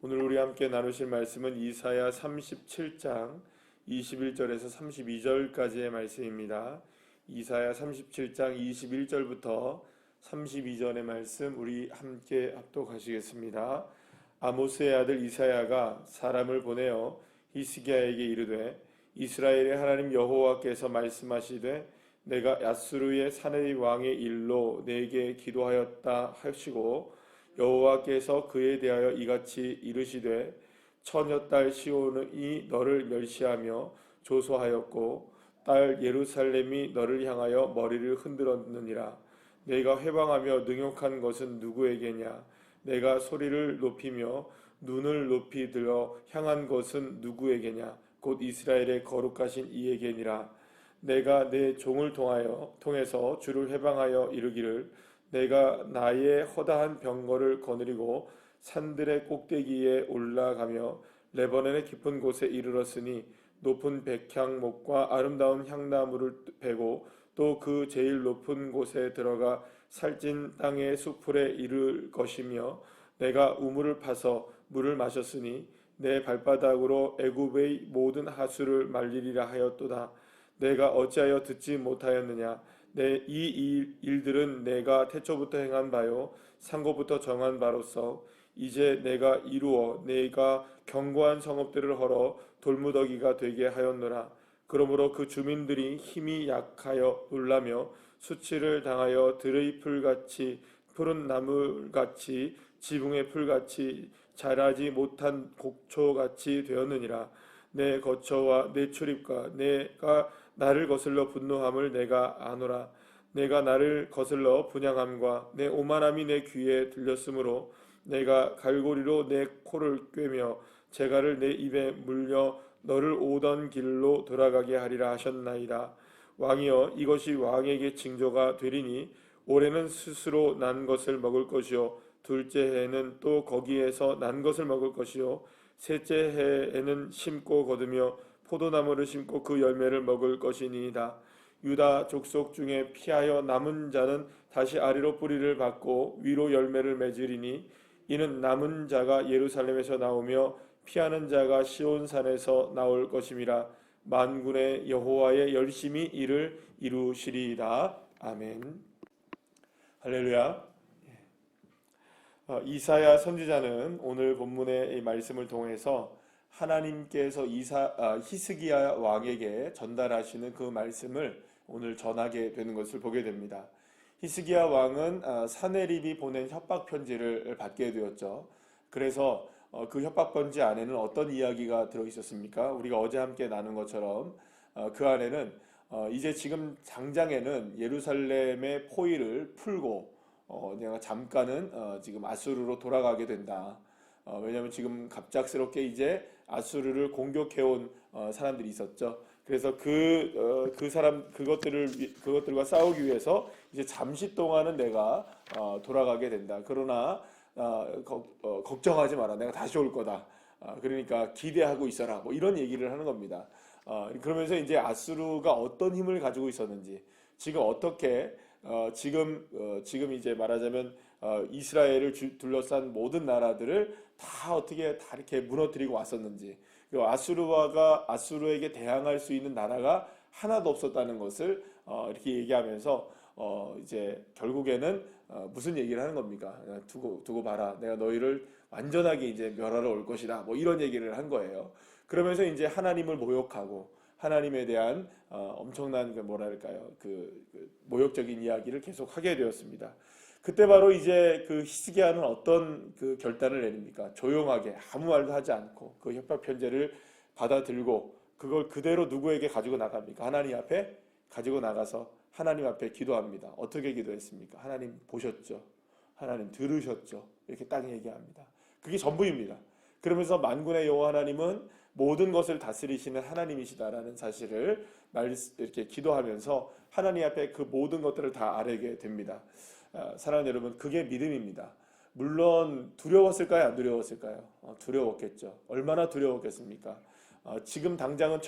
오늘 우리 함께 나누실 말씀은 이사야 37장 21절에서 32절까지의 말씀입니다. 이사야 37장 21절부터 32절의 말씀 우리 함께 합독하시겠습니다. 아모스의 아들 이사야가 사람을 보내어 히스기야에게 이르되 이스라엘의 하나님 여호와께서 말씀하시되 내가 야스루의 사내립 왕의 일로 내게 기도하였다 하시고 여호와께서 그에 대하여 이같이 이르시되 처녀딸 시온이 너를 멸시하며 조소하였고 딸 예루살렘이 너를 향하여 머리를 흔들었느니라. 내가 회방하며 능욕한 것은 누구에게냐? 내가 소리를 높이며 눈을 높이 들어 향한 것은 누구에게냐? 곧 이스라엘의 거룩하신 이에게니라. 내가 내 종을 통해서 주를 회방하여 이르기를 내가 나의 허다한 병거를 거느리고 산들의 꼭대기에 올라가며 레바논의 깊은 곳에 이르렀으니 높은 백향목과 아름다운 향나무를 베고 또 그 제일 높은 곳에 들어가 살찐 땅의 수풀에 이를 것이며 내가 우물을 파서 물을 마셨으니 내 발바닥으로 애굽의 모든 하수를 말리리라 하였도다. 내가 어찌하여 듣지 못하였느냐? 이 일들은 내가 태초부터 행한 바요 상고부터 정한 바로서 이제 내가 이루어 내가 견고한 성읍들을 헐어 돌무더기가 되게 하였노라. 그러므로 그 주민들이 힘이 약하여 놀라며 수치를 당하여 들의 풀같이 푸른 나물같이 지붕의 풀같이 자라지 못한 곡초같이 되었느니라. 내 거처와 내 출입과 내가 나를 거슬러 분노함을 내가 아노라. 내가 나를 거슬러 분향함과 내 오만함이 내 귀에 들렸으므로 내가 갈고리로 내 코를 꿰며 재갈을 내 입에 물려 너를 오던 길로 돌아가게 하리라 하셨나이다. 왕이여, 이것이 왕에게 징조가 되리니 올해는 스스로 난 것을 먹을 것이요 둘째 해에는 또 거기에서 난 것을 먹을 것이요 셋째 해에는 심고 거두며 포도나무를 심고 그 열매를 먹을 것이니이다. 유다 족속 중에 피하여 남은 자는 다시 아래로 뿌리를 받고 위로 열매를 맺으리니 이는 남은 자가 예루살렘에서 나오며 피하는 자가 시온산에서 나올 것임이라. 만군의 여호와의 열심히 이를 이루시리이다. 아멘. 할렐루야. 이사야 선지자는 오늘 본문의 이 말씀을 통해서 하나님께서 히스기야 왕에게 전달하시는 그 말씀을 오늘 전하게 되는 것을 보게 됩니다. 히스기야 왕은 사네립이 보낸 협박 편지를 받게 되었죠. 그래서 그 협박 편지 안에는 어떤 이야기가 들어 있었습니까? 우리가 어제 함께 나눈 것처럼 그 안에는 이제 지금 당장에는 예루살렘의 포위를 풀고 내가 잠깐은 지금 아수르로 돌아가게 된다. 왜냐하면 지금 갑작스럽게 이제 아수르를 공격해온 사람들이 있었죠. 그래서 그것들과 싸우기 위해서 이제 잠시 동안은 내가 돌아가게 된다. 그러나 걱정하지 마라. 내가 다시 올 거다. 그러니까 기대하고 있어라. 뭐 이런 얘기를 하는 겁니다. 그러면서 이제 아수르가 어떤 힘을 가지고 있었는지, 지금 어떻게 지금 이제 말하자면 이스라엘을 둘러싼 모든 나라들을 다 어떻게 다 이렇게 무너뜨리고 왔었는지, 아수르에게 대항할 수 있는 나라가 하나도 없었다는 것을 이렇게 얘기하면서 이제 결국에는 무슨 얘기를 하는 겁니까? 두고 봐라. 내가 너희를 완전하게 이제 멸하러 올 것이다. 뭐 이런 얘기를 한 거예요. 그러면서 이제 하나님을 모욕하고 하나님에 대한 엄청난 그 모욕적인 이야기를 계속 하게 되었습니다. 그때 바로 이제 그 히스기야는 어떤 그 결단을 내립니까? 조용하게 아무 말도 하지 않고 그 협박 편지를 받아들고 그걸 그대로 누구에게 가지고 나갑니까? 하나님 앞에 가지고 나가서 하나님 앞에 기도합니다. 어떻게 기도했습니까? 하나님 보셨죠? 하나님 들으셨죠? 이렇게 딱 얘기합니다. 그게 전부입니다. 그러면서 만군의 여호와 하나님은 모든 것을 다스리시는 하나님이시다라는 사실을 이렇게 기도하면서 하나님 앞에 그 모든 것들을 다 아뢰게 됩니다. 사랑하는 여러분, 그게 믿음입니다. 물론 두려웠을까요? 안 두려웠을까요? 두려웠겠죠. 얼마나 두려웠겠습니까? 지금 당장은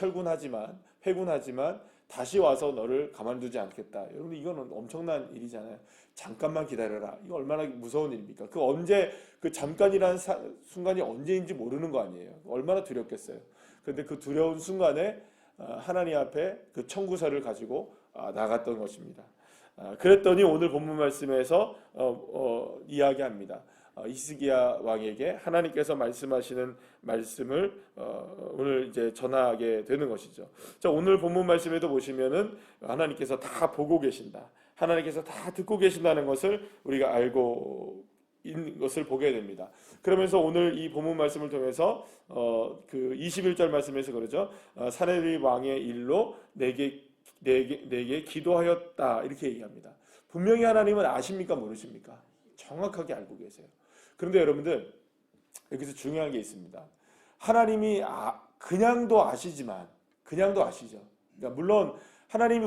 회군하지만 다시 와서 너를 가만두지 않겠다. 여러분 이거는 엄청난 일이잖아요. 잠깐만 기다려라. 이거 얼마나 무서운 일입니까? 그 언제 그 잠깐이라는 순간이 언제인지 모르는 거 아니에요. 얼마나 두렵겠어요. 그런데 그 두려운 순간에 하나님 앞에 그 청구서를 가지고 나갔던 것입니다. 그랬더니 오늘 본문 말씀에서 이야기합니다. 히스기야 왕에게 하나님께서 말씀하시는 말씀을 오늘 이제 전하게 되는 것이죠. 자, 오늘 본문 말씀에도 보시면은 하나님께서 다 보고 계신다. 하나님께서 다 듣고 계신다는 것을 우리가 알고 있는 것을 보게 됩니다. 그러면서 오늘 이 본문 말씀을 통해서 그 21절 말씀에서 그러죠. 사네립 왕의 일로 내게 기도하였다 이렇게 얘기합니다. 분명히 하나님은 아십니까 모르십니까? 정확하게 알고 계세요. 그런데 여러분들 여기서 중요한 게 있습니다. 하나님이 그냥도 아시지만 그냥도 아시죠. 그러니까 물론 하나님이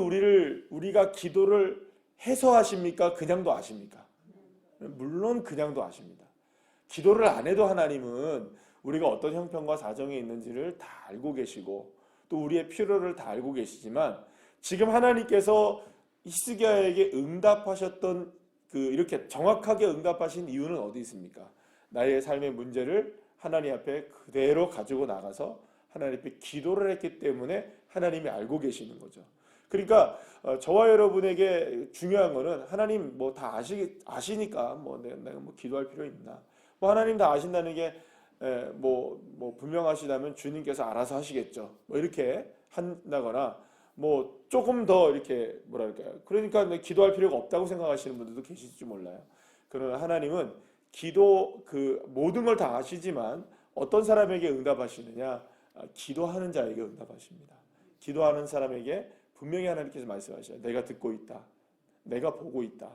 우리가 기도를 해서 아십니까? 그냥도 아십니까? 물론 그냥도 아십니다. 기도를 안 해도 하나님은 우리가 어떤 형편과 사정에 있는지를 다 알고 계시고 또 우리의 필요를 다 알고 계시지만 지금 하나님께서 히스기야에게 응답하셨던 이렇게 정확하게 응답하신 이유는 어디 있습니까? 나의 삶의 문제를 하나님 앞에 그대로 가지고 나가서 하나님 앞에 기도를 했기 때문에 하나님이 알고 계시는 거죠. 그러니까 저와 여러분에게 중요한 거는 하나님 뭐 다 아시니까 뭐 내가 뭐 기도할 필요 있나? 뭐 하나님 다 아신다는 게 뭐 분명하시다면 주님께서 알아서 하시겠죠. 뭐 이렇게 한다거나 뭐 조금 더 이렇게 뭐랄까요? 그러니까 기도할 필요가 없다고 생각하시는 분들도 계실지 몰라요. 그러나 하나님은 기도 모든 걸 다 아시지만 어떤 사람에게 응답하시느냐? 기도하는 자에게 응답하십니다. 기도하는 사람에게 분명히 하나님께서 말씀하셔요. 내가 듣고 있다. 내가 보고 있다.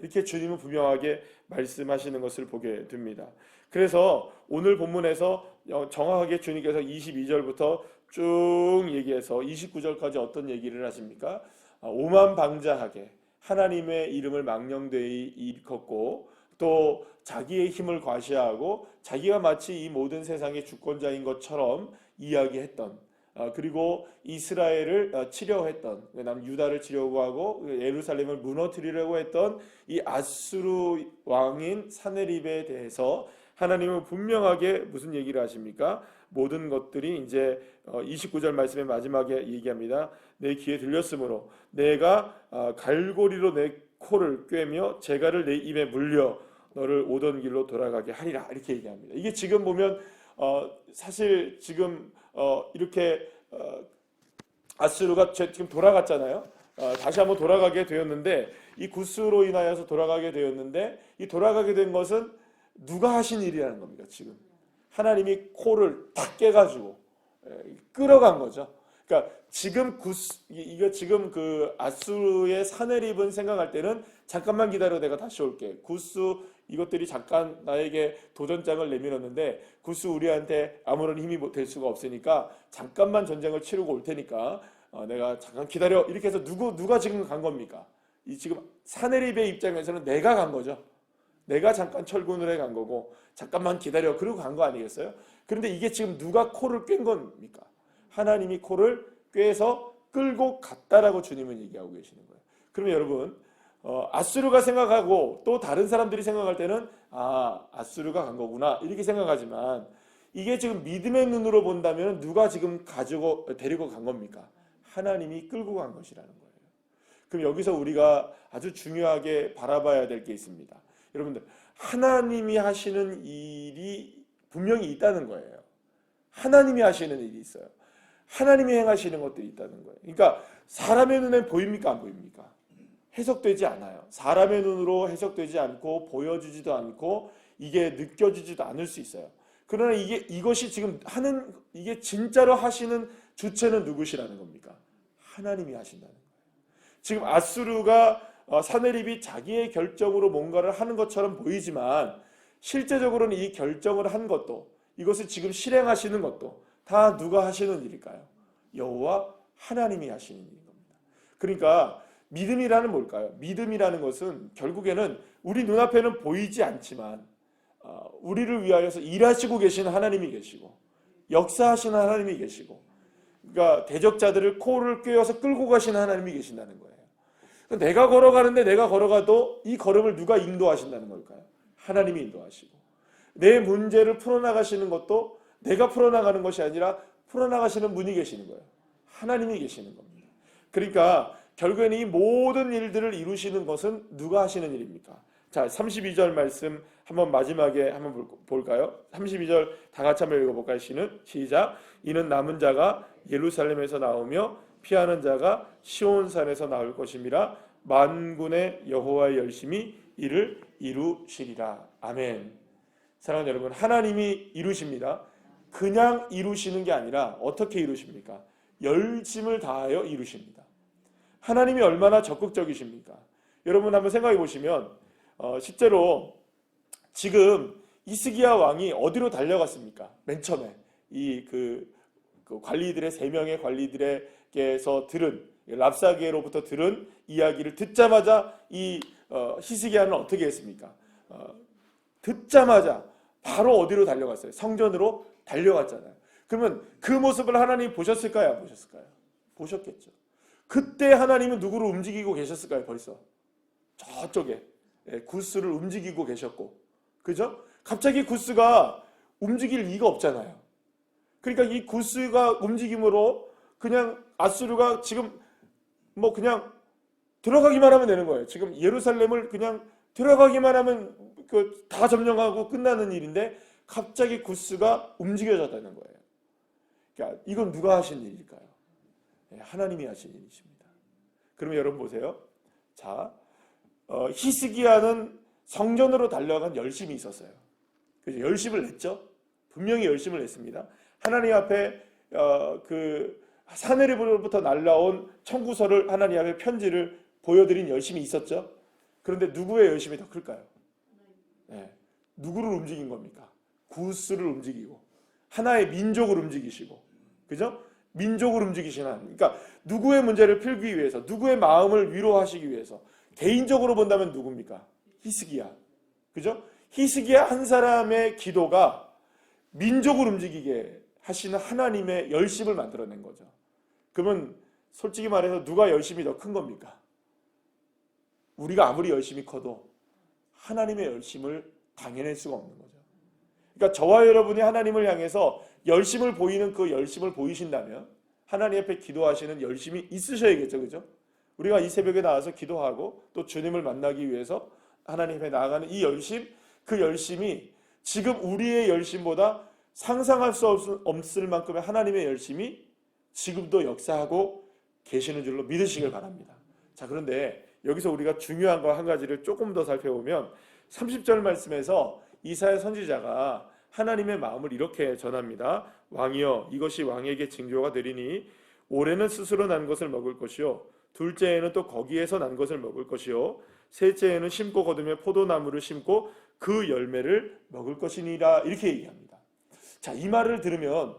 이렇게 주님은 분명하게 말씀하시는 것을 보게 됩니다. 그래서 오늘 본문에서 정확하게 주님께서 22절부터 쭉 얘기해서 29절까지 어떤 얘기를 하십니까? 오만방자하게 하나님의 이름을 망령되이 일컫고 또 자기의 힘을 과시하고 자기가 마치 이 모든 세상의 주권자인 것처럼 이야기했던 그리고 이스라엘을 치려했던 유다를 치려고 하고 예루살렘을 무너뜨리려고 했던 이 아수르 왕인 사네립에 대해서 하나님은 분명하게 무슨 얘기를 하십니까? 모든 것들이 이제 29절 말씀의 마지막에 얘기합니다. 내 귀에 들렸으므로 내가 갈고리로 내 코를 꿰며 재갈을 내 입에 물려 너를 오던 길로 돌아가게 하리라 이렇게 얘기합니다. 이게 지금 보면 사실 지금 이렇게 아수르가 지금 돌아갔잖아요. 다시 한번 돌아가게 되었는데 이 구스로 인하여서 돌아가게 되었는데 이 돌아가게 된 것은 누가 하신 일이라는 겁니다. 지금 하나님이 코를 탁 깨가지고 끌어간 거죠. 그러니까 지금 지금 그 아수르의 사네립은 생각할 때는 잠깐만 기다려 내가 다시 올게. 구스 이것들이 잠깐 나에게 도전장을 내밀었는데 구스 우리한테 아무런 힘이 될 수가 없으니까 잠깐만 전쟁을 치르고 올 테니까 내가 잠깐 기다려 이렇게 해서 누가 지금 간 겁니까? 이 지금 사네립의 입장에서는 내가 간 거죠. 내가 잠깐 철군을 해 간 거고 잠깐만 기다려 그러고 간 거 아니겠어요? 그런데 이게 지금 누가 코를 꿰 겁니까? 하나님이 코를 꿰서 끌고 갔다라고 주님은 얘기하고 계시는 거예요. 그러면 여러분 아수르가 생각하고 또 다른 사람들이 생각할 때는 아수르가 간 거구나 이렇게 생각하지만 이게 지금 믿음의 눈으로 본다면 누가 지금 데리고 간 겁니까? 하나님이 끌고 간 것이라는 거예요. 그럼 여기서 우리가 아주 중요하게 바라봐야 될 게 있습니다. 여러분들 하나님이 하시는 일이 분명히 있다는 거예요. 하나님이 하시는 일이 있어요. 하나님이 행하시는 것들이 있다는 거예요. 그러니까 사람의 눈에 보입니까? 안 보입니까? 해석되지 않아요. 사람의 눈으로 해석되지 않고 보여지지도 않고 이게 느껴지지도 않을 수 있어요. 그러나 이것이 지금 이게 진짜로 하시는 주체는 누구시라는 겁니까? 하나님이 하신다는 거예요. 지금 아수르가 사네립이 자기의 결정으로 뭔가를 하는 것처럼 보이지만 실제적으로는 이 결정을 한 것도 이것을 지금 실행하시는 것도 다 누가 하시는 일일까요? 여호와 하나님이 하시는 일인 겁니다. 그러니까 믿음이라는 뭘까요? 믿음이라는 것은 결국에는 우리 눈앞에는 보이지 않지만 우리를 위하여서 일하시고 계시는 하나님이 계시고 역사하시는 하나님이 계시고 그러니까 대적자들을 코를 꿰어서 끌고 가시는 하나님이 계신다는 거예요. 내가 걸어가는데 내가 걸어가도 이 걸음을 누가 인도하신다는 걸까요? 하나님이 인도하시고, 내 문제를 풀어나가시는 것도 내가 풀어나가는 것이 아니라 풀어나가시는 분이 계시는 거예요. 하나님이 계시는 겁니다. 그러니까 결국에는 이 모든 일들을 이루시는 것은 누가 하시는 일입니까? 자, 32절 말씀 한번 마지막에 한번 볼까요? 32절 다 같이 한번 읽어볼까요? 시작. 이는 남은 자가 예루살렘에서 나오며 피하는 자가 시온산에서 나올 것임이라. 만군의 여호와의 열심히 이를 이루시리라. 아멘. 사랑하는 여러분, 하나님이 이루십니다. 그냥 이루시는 게 아니라 어떻게 이루십니까? 열심을 다하여 이루십니다. 하나님이 얼마나 적극적이십니까? 여러분 한번 생각해 보시면 실제로 지금 히스기야 왕이 어디로 달려갔습니까? 맨 처음에 그 관리들의 3명의 관리들에게서 들은, 랍사게로부터 들은 이야기를 듣자마자 이 히스기야는 어떻게 했습니까? 듣자마자 바로 어디로 달려갔어요? 성전으로 달려갔잖아요. 그러면 그 모습을 하나님이 보셨을까요? 안 보셨을까요? 보셨겠죠. 그때 하나님은 누구를 움직이고 계셨을까요? 벌써 저쪽에 구스를 움직이고 계셨고, 그죠? 갑자기 구스가 움직일 리가 없잖아요. 그러니까 이 구스가 움직임으로 그냥 아수르가 지금 뭐 그냥 들어가기만 하면 되는 거예요. 지금 예루살렘을 그냥 들어가기만 하면 다 점령하고 끝나는 일인데 갑자기 구스가 움직여졌다는 거예요. 그러니까 이건 누가 하신 일일까요? 하나님이 하신 일이십니다. 그러면 여러분 보세요. 자, 히스기야는 성전으로 달려간 열심이 있었어요. 그래서 열심을 냈죠. 분명히 열심을 냈습니다. 하나님 앞에 그 하늘로부터 날라온 청구서를 하나님 앞에 편지를 보여드린 열심이 있었죠. 그런데 누구의 열심이 더 클까요? 네. 누구를 움직인 겁니까? 구스를 움직이고 하나의 민족을 움직이시고, 그죠? 민족을 움직이시는 하나님. 그러니까 누구의 문제를 풀기 위해서, 누구의 마음을 위로하시기 위해서, 개인적으로 본다면 누굽니까? 히스기야. 그죠? 히스기야 한 사람의 기도가 민족을 움직이게 하시는 하나님의 열심을 만들어낸 거죠. 그러면 솔직히 말해서 누가 열심이 더 큰 겁니까? 우리가 아무리 열심히 커도 하나님의 열심을 당해낼 수가 없는 거죠. 그러니까 저와 여러분이 하나님을 향해서 열심을 보이는 그 열심을 보이신다면 하나님 앞에 기도하시는 열심이 있으셔야겠죠. 그죠? 우리가 이 새벽에 나와서 기도하고 또 주님을 만나기 위해서 하나님 앞에 나아가는 이 열심, 그 열심이 지금 우리의 열심보다 상상할 수 없을 만큼의 하나님의 열심이 지금도 역사하고 계시는 줄로 믿으시길 바랍니다. 자, 그런데 여기서 우리가 중요한 거 한 가지를 조금 더 살펴보면 30절 말씀에서 이사야 선지자가 하나님의 마음을 이렇게 전합니다. 왕이여, 이것이 왕에게 징조가 되리니 올해는 스스로 난 것을 먹을 것이요, 둘째에는 또 거기에서 난 것을 먹을 것이요, 셋째에는 심고 거두며 포도나무를 심고 그 열매를 먹을 것이니라. 이렇게 얘기합니다. 자, 이 말을 들으면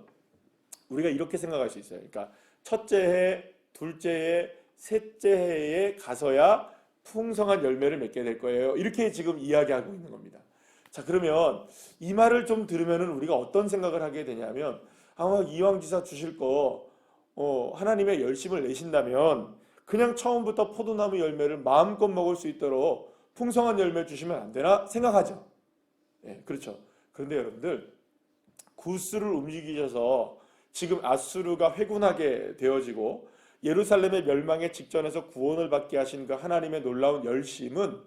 우리가 이렇게 생각할 수 있어요. 그러니까 첫째 해, 둘째 해, 셋째 해에 가서야 풍성한 열매를 맺게 될 거예요. 이렇게 지금 이야기하고 있는 겁니다. 자, 그러면 이 말을 좀 들으면 우리가 어떤 생각을 하게 되냐면, 아마 이왕지사 주실 거 하나님의 열심을 내신다면 그냥 처음부터 포도나무 열매를 마음껏 먹을 수 있도록 풍성한 열매 주시면 안 되나 생각하죠. 네, 그렇죠. 그런데 여러분들, 구스를 움직이셔서 지금 아수르가 회군하게 되어지고 예루살렘의 멸망의 직전에서 구원을 받게 하신 그 하나님의 놀라운 열심은,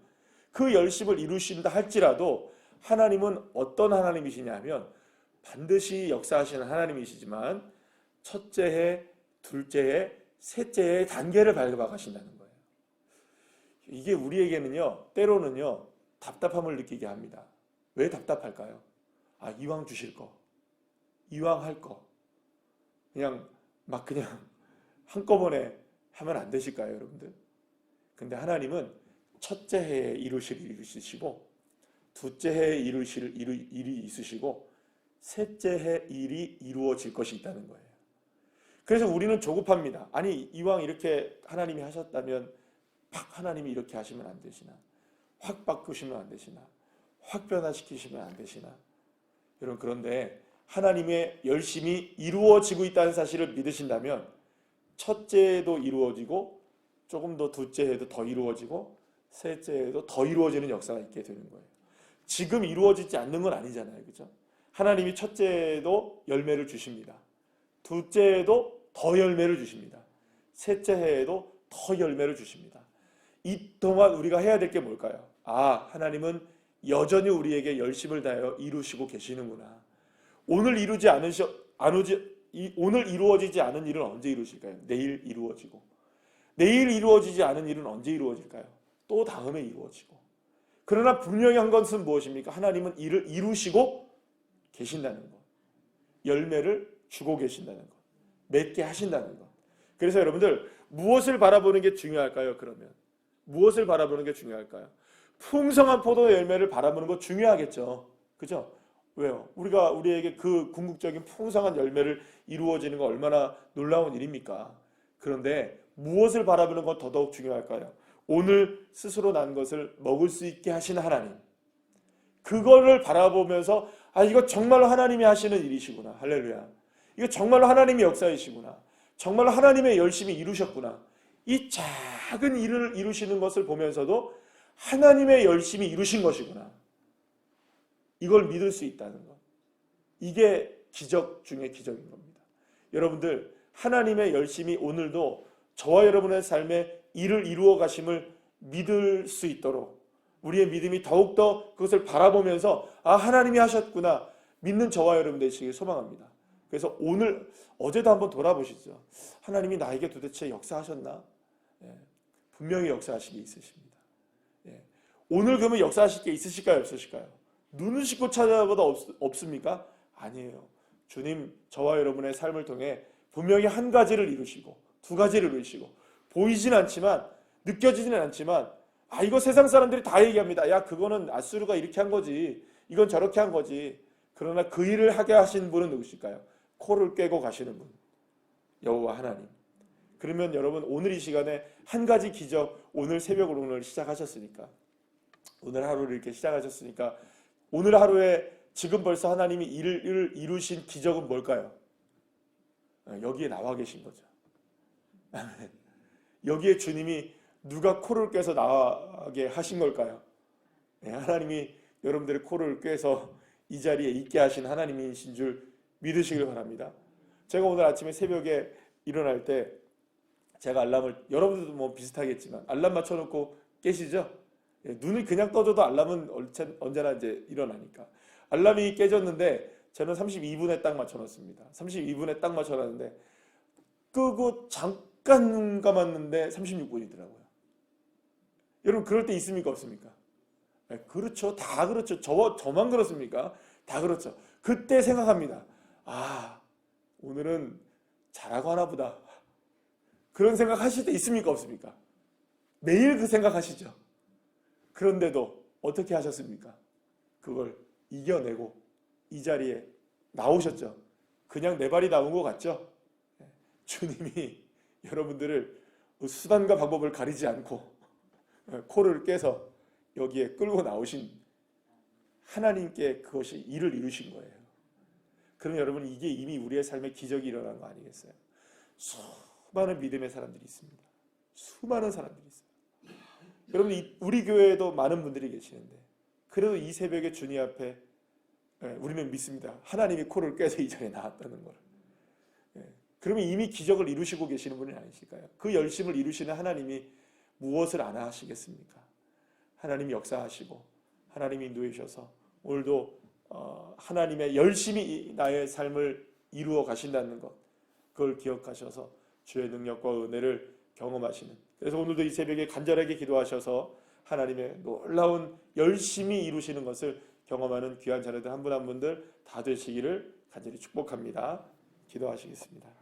그 열심을 이루신다 할지라도 하나님은 어떤 하나님이시냐면 반드시 역사하시는 하나님이시지만 첫째 해, 둘째 해, 셋째 해의 단계를 밟아 가신다는 거예요. 이게 우리에게는요, 때로는요 답답함을 느끼게 합니다. 왜 답답할까요? 이왕 주실 거, 이왕 할 거 그냥 한꺼번에 하면 안 되실까요, 여러분들? 근데 하나님은 첫째 해에 이루실 일이 있으시고, 둘째 해에 이루실 일이 있으시고, 셋째 해 일이 이루어질 것이 있다는 거예요. 그래서 우리는 조급합니다. 아니, 이왕 이렇게 하나님이 하셨다면 팍 하나님이 이렇게 하시면 안 되시나? 확 바꾸시면 안 되시나? 확 변화시키시면 안 되시나? 여러분, 그런데 하나님의 열심이 이루어지고 있다는 사실을 믿으신다면 첫째 해도 이루어지고 조금 더 둘째 해도 더 이루어지고 셋째 해도 더 이루어지는 역사가 있게 되는 거예요. 지금 이루어지지 않는 건 아니잖아요. 그죠? 하나님이 첫째 해도 열매를 주십니다. 둘째 해도 더 열매를 주십니다. 셋째 해에도 더 열매를 주십니다. 이 동안 우리가 해야 될 게 뭘까요? 하나님은 여전히 우리에게 열심을 다하여 이루시고 계시는구나. 오늘 이루어지지 않은 일은 언제 이루실까요? 내일 이루어지고. 내일 이루어지지 않은 일은 언제 이루어질까요? 또 다음에 이루어지고. 그러나 분명히 한 것은 무엇입니까? 하나님은 이를 이루시고 계신다는 것. 열매를 주고 계신다는 것. 맺게 하신다는 것. 그래서 여러분들 무엇을 바라보는 게 중요할까요? 그러면 무엇을 바라보는 게 중요할까요? 풍성한 포도 열매를 바라보는 거 중요하겠죠. 그죠? 왜요? 우리에게 그 궁극적인 풍성한 열매를 이루어지는 거 얼마나 놀라운 일입니까? 그런데 무엇을 바라보는 건 더더욱 중요할까요? 오늘 스스로 난 것을 먹을 수 있게 하시는 하나님. 그거를 바라보면서 이거 정말로 하나님이 하시는 일이시구나. 할렐루야. 이거 정말로 하나님의 역사이시구나. 정말로 하나님의 열심히 이루셨구나. 이 작은 일을 이루시는 것을 보면서도 하나님의 열심히 이루신 것이구나. 이걸 믿을 수 있다는 것. 이게 기적 중에 기적인 겁니다. 여러분들 하나님의 열심히 오늘도 저와 여러분의 삶에 일을 이루어 가심을 믿을 수 있도록 우리의 믿음이 더욱더 그것을 바라보면서 하나님이 하셨구나 믿는 저와 여러분 되시길 소망합니다. 그래서 어제도 한번 돌아보시죠. 하나님이 나에게 도대체 역사하셨나? 분명히 역사하실 게 있으십니다. 오늘 그러면 역사하실 게 있으실까요? 없으실까요? 눈을 씻고 찾아보다 없습니까? 아니에요. 주님 저와 여러분의 삶을 통해 분명히 한 가지를 이루시고 두 가지를 이루시고 보이진 않지만 느껴지지는 않지만 이거 세상 사람들이 다 얘기합니다. 야 그거는 아수르가 이렇게 한 거지. 이건 저렇게 한 거지. 그러나 그 일을 하게 하신 분은 누구실까요? 코를 꿰고 가시는 분. 여호와 하나님. 그러면 여러분 오늘 이 시간에 한 가지 기적 오늘 새벽으로 오늘 시작하셨으니까 오늘 하루를 이렇게 시작하셨으니까 오늘 하루에 지금 벌써 하나님이 일을 이루신 기적은 뭘까요? 여기에 나와 계신 거죠. 여기에 주님이 누가 코를 꿰서 나가게 하신 걸까요? 하나님이 여러분들의 코를 꿰서 이 자리에 있게 하신 하나님이신 줄 믿으시길 바랍니다. 제가 오늘 아침에 새벽에 일어날 때 제가 알람을 여러분들도 뭐 비슷하겠지만 알람 맞춰놓고 깨시죠? 눈을 그냥 떠줘도 알람은 언제나 이제 일어나니까 알람이 깨졌는데 저는 32분에 딱 맞춰놨습니다. 32분에 딱 맞춰놨는데 끄고 잠깐 눈 감았는데 36분이더라고요. 여러분 그럴 때 있습니까 없습니까? 그렇죠. 다 그렇죠. 저만 그렇습니까? 다 그렇죠. 그때 생각합니다. 오늘은 잘하고 하나 보다. 그런 생각 하실 때 있습니까 없습니까? 매일 그 생각 하시죠. 그런데도 어떻게 하셨습니까? 그걸 이겨내고 이 자리에 나오셨죠. 그냥 내 발이 나온 것 같죠? 주님이 여러분들을 수단과 방법을 가리지 않고 코를 깨서 여기에 끌고 나오신 하나님께 그것이 일을 이루신 거예요. 그럼 여러분 이게 이미 우리의 삶에 기적이 일어난 거 아니겠어요? 수많은 믿음의 사람들이 있습니다. 수많은 사람들이 있어요. 여러분 우리 교회에도 많은 분들이 계시는데 그래도 이 새벽에 주님 앞에 우리는 믿습니다. 하나님이 코를 꿰서 이 자리에 나왔다는 걸. 그러면 이미 기적을 이루시고 계시는 분이 아니실까요? 그 열심을 이루시는 하나님이 무엇을 안 하시겠습니까? 하나님이 역사하시고 하나님이 인도해 주셔서 오늘도 하나님의 열심히 나의 삶을 이루어 가신다는 것 그걸 기억하셔서 주의 능력과 은혜를 경험하시는 그래서 오늘도 이 새벽에 간절하게 기도하셔서 하나님의 놀라운 열심히 이루시는 것을 경험하는 귀한 자녀들 한 분 한 분들 다 되시기를 간절히 축복합니다. 기도하시겠습니다.